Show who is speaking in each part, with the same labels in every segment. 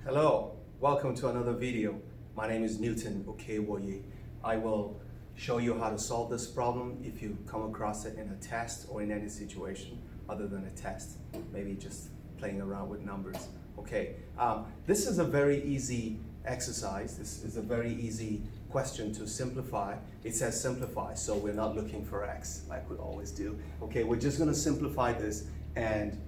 Speaker 1: Hello, welcome to another video. My name is Newton Okewoye. I will show you how to solve this problem if you come across it in a test or in any situation other than a test, maybe just playing around with numbers. Okay, this is a very easy exercise. This is a very easy question to simplify. It says simplify, so we're not looking for x like we always do. Okay, we're just going to simplify this and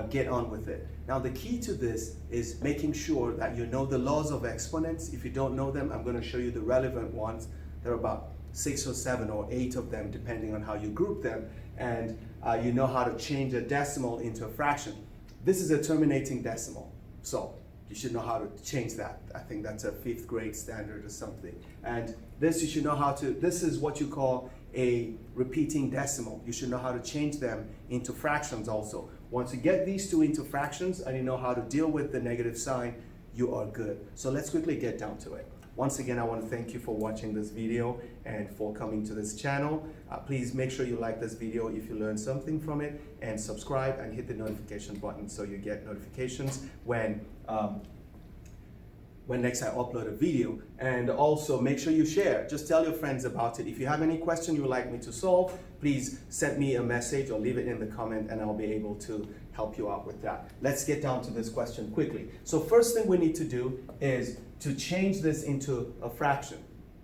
Speaker 1: get on with it. Now the key to this is making sure that you know the laws of exponents. If you don't know them, I'm going to show you the relevant ones. There are about 6 or 7 or 8 of them depending on how you group them, and you know how to change a decimal into a fraction. This is a terminating decimal, so you should know how to change that. I think that's a 5th grade standard or something. And this you should know how to, this is what you call a repeating decimal. You should know how to change them into fractions also. Once you get these two into fractions and you know how to deal with the negative sign, you are good. So let's quickly get down to it. Once again, I want to thank you for watching this video and for coming to this channel. Please make sure you like this video if you learned something from it, and subscribe and hit the notification button so you get notifications when next I upload a video. And also make sure you share. Just tell your friends about it. If you have any question you would like me to solve, please send me a message or leave it in the comment and I'll be able to help you out with that. Let's get down to this question quickly. So first thing we need to do is to change this into a fraction.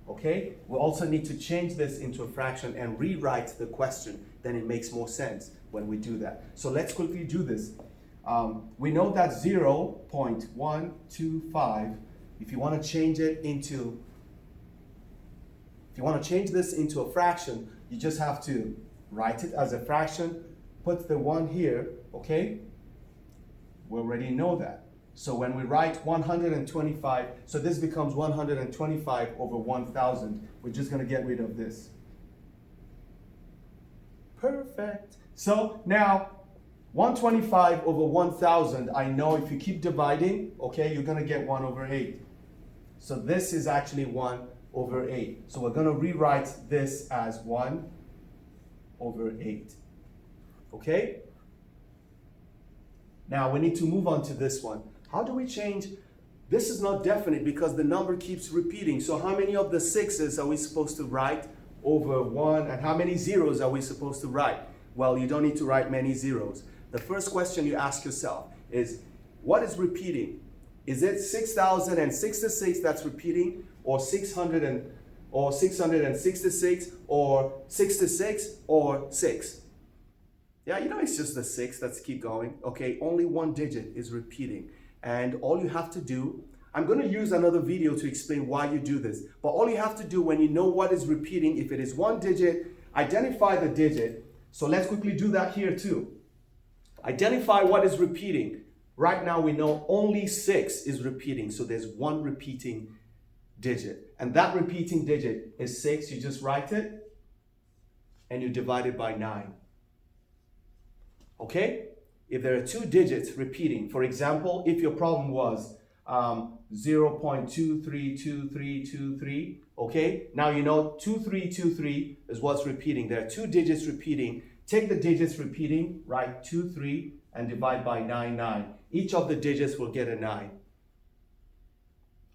Speaker 1: Okay? We also need to change this into a fraction and rewrite the question. Then it makes more sense when we do that. So let's quickly do this. We know that 0.125, if you want to change it into, if you want to change this into a fraction, you just have to write it as a fraction, put the 1 here, okay? We already know that. So when we write 125, so this becomes 125 over 1,000. We're just going to get rid of this. Perfect. So now 125 over 1,000, I know if you keep dividing, okay, you're going to get 1 over 8. So this is actually 1 over 8. So we're going to rewrite this as 1 over 8. Okay? Now we need to move on to this one. How do we change? This is not definite because the number keeps repeating. So how many of the 6's are we supposed to write over 1? And how many zeros are we supposed to write? Well, you don't need to write many zeros. The first question you ask yourself is, what is repeating? Is it 6,066 that's repeating, or 666, or 66, or 6? Yeah, you know it's just the 6. Let's keep going. Okay, only one digit is repeating. And all you have to do, I'm going to use another video to explain why you do this. But all you have to do when you know what is repeating, if it is one digit, identify the digit. So let's quickly do that here too. Identify what is repeating. Right now we know only 6 is repeating, so there's one repeating digit. And that repeating digit is 6. You just write it and you divide it by 9. Okay? If there are 2 digits repeating, for example, if your problem was 0.232323, okay? Now you know 2323 is what's repeating. There are 2 digits repeating. Take the digits repeating, write 23, and divide by 9. Each of the digits will get a 9.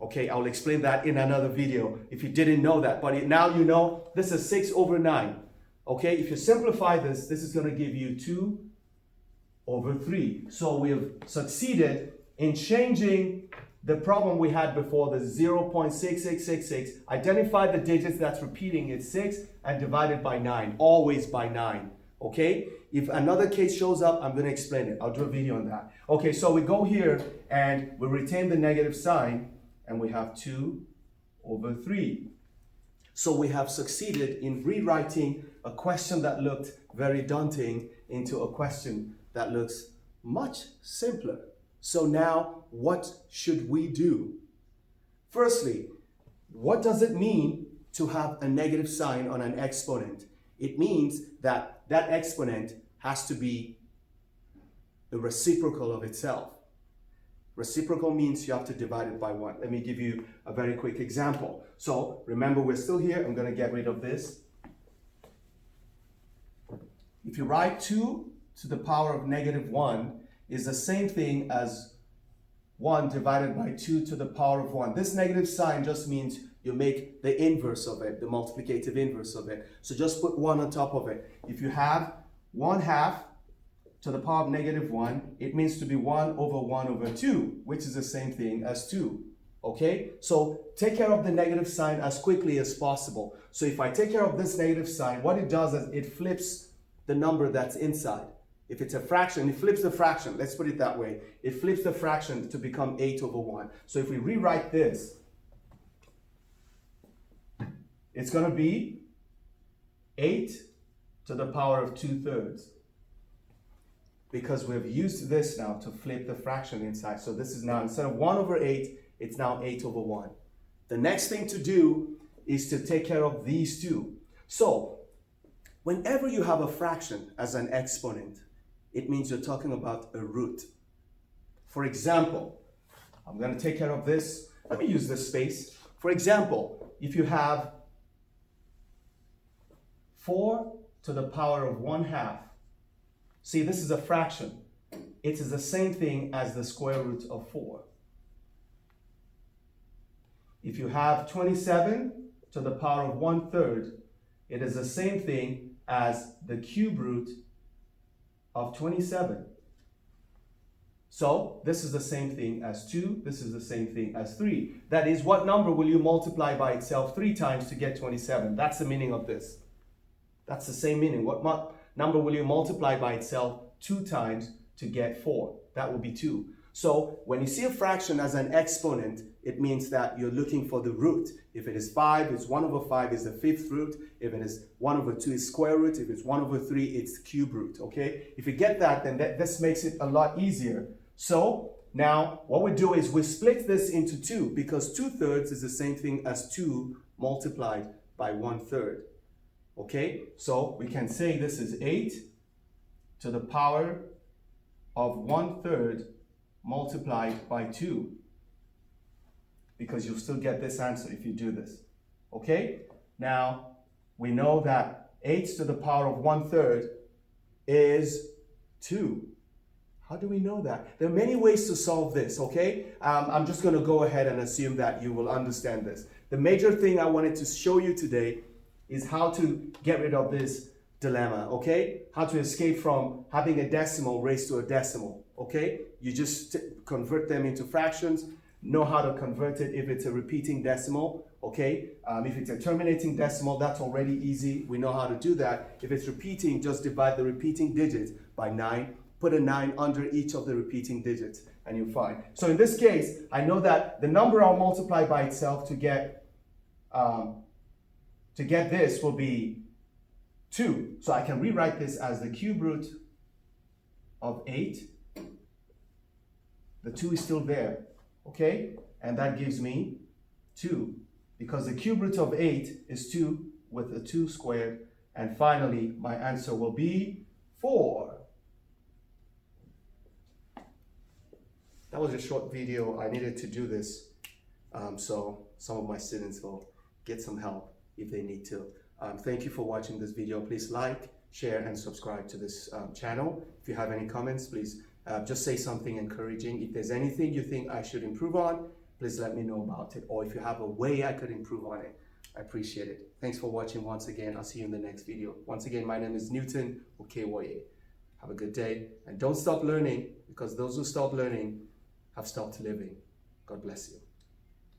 Speaker 1: Okay, I'll explain that in another video if you didn't know that. But now you know this is 6 over 9. Okay, if you simplify this, this is going to give you 2 over 3. So we've succeeded in changing the problem we had before, the 0.6666. Identify the digits that's repeating, it's 6, and divide it by 9, always by 9. Okay, if another case shows up, I'm going to explain it. I'll do a video on that. Okay, so we go here and we retain the negative sign and we have 2 over 3. So we have succeeded in rewriting a question that looked very daunting into a question that looks much simpler. So now what should we do? Firstly, what does it mean to have a negative sign on an exponent? It means that that exponent has to be the reciprocal of itself. Reciprocal means you have to divide it by 1. Let me give you a very quick example. So remember, we're still here. I'm going to get rid of this. If you write 2 to the power of negative 1 is the same thing as 1 divided by 2 to the power of 1. This negative sign just means you make the inverse of it, the multiplicative inverse of it. So just put 1 on top of it. If you have 1/2 to the power of negative 1, it means to be 1 over 1 over 2, which is the same thing as 2. Okay? So take care of the negative sign as quickly as possible. So if I take care of this negative sign, what it does is it flips the number that's inside. If it's a fraction, it flips the fraction. Let's put it that way. It flips the fraction to become 8 over 1. So if we rewrite this, it's going to be 8 to the power of 2/3. Because we've used this now to flip the fraction inside. So this is now, instead of 1 over 8, it's now 8 over 1. The next thing to do is to take care of these two. So whenever you have a fraction as an exponent, it means you're talking about a root. For example, I'm going to take care of this. Let me use this space. For example, if you have 4 to the power of 1/2. See, this is a fraction. It is the same thing as the square root of 4. If you have 27 to the power of 1/3, it is the same thing as the cube root of 27. So this is the same thing as 2. This is the same thing as 3. That is, what number will you multiply by itself 3 times to get 27? That's the meaning of this. That's the same meaning. What number will you multiply by itself 2 times to get 4? That will be 2. So when you see a fraction as an exponent, it means that you're looking for the root. If it is 5, it's 1 over 5 is the 5th root. If it is 1 over 2, it's square root. If it's 1 over 3, it's cube root, okay? If you get that, then this makes it a lot easier. So now what we do is we split this into 2 because 2/3 is the same thing as 2 multiplied by 1/3. Okay, so we can say this is 8 to the power of 1/3 multiplied by 2. Because you'll still get this answer if you do this. Okay, now we know that 8 to the power of 1/3 is 2. How do we know that? There are many ways to solve this, okay? I'm just going to go ahead and assume that you will understand this. The major thing I wanted to show you today is how to get rid of this dilemma, okay? How to escape from having a decimal raised to a decimal, okay? You just convert them into fractions, know how to convert it if it's a repeating decimal, okay? If it's a terminating decimal, that's already easy. We know how to do that. If it's repeating, just divide the repeating digits by 9. Put a 9 under each of the repeating digits, and you're fine. So in this case, I know that the number I'll multiply by itself to get this will be 2. So I can rewrite this as the cube root of 8. The 2 is still there, okay? And that gives me 2, because the cube root of 8 is 2 with a 2 squared. And finally, my answer will be 4. That was a short video. I needed to do this so some of my students will get some help if they need to. Thank you for watching this video. Please like, share, and subscribe to this channel. If you have any comments, please just say something encouraging. If there's anything you think I should improve on, please let me know about it. Or if you have a way I could improve on it, I appreciate it. Thanks for watching once again. I'll see you in the next video. Once again, my name is Newton Okewoye. Have a good day. And don't stop learning, because those who stop learning have stopped living. God bless you.